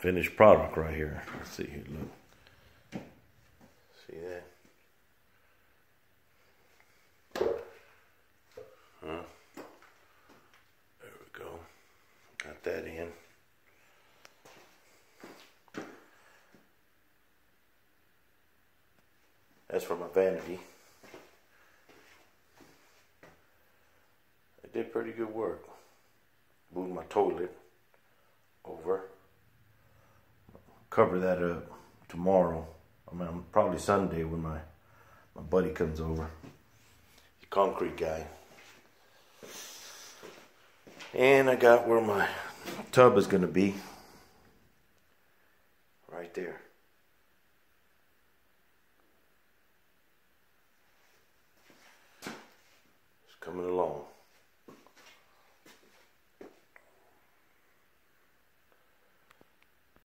finished product right here. Let's see here, look. See that? Huh? There we go. Got that in. That's for my vanity. I did pretty good work. Moved my toilet over. Cover that up tomorrow. I mean, probably Sunday when my buddy comes over. The concrete guy. And I got where my tub is going to be. Right there. It's coming along.